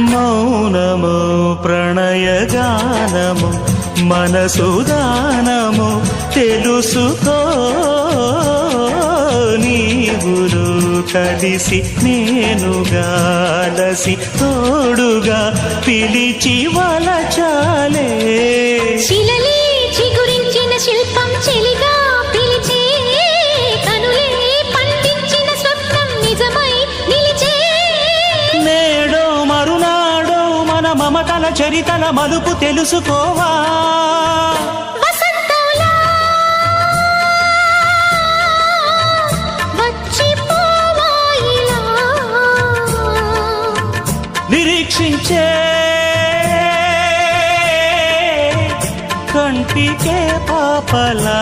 మౌనము ప్రణయగానము మనసుదానము తెలుసుకో నీవులు కలిసి నేనుగాలసి తోడుగా పిలిచి వలచాలే శిలలే చిగురించిన శిల్పం చెలిగా పిలిచే కనులే పండించిన స్వప్నం నిజమై నిలిచే నేడో మరునాడో మన మమతల చరితల మలుపు తెలుసుకోవా వసంతంలా వచ్చిపోవా ఇలా నిరీక్షించే కంటికే పాపలా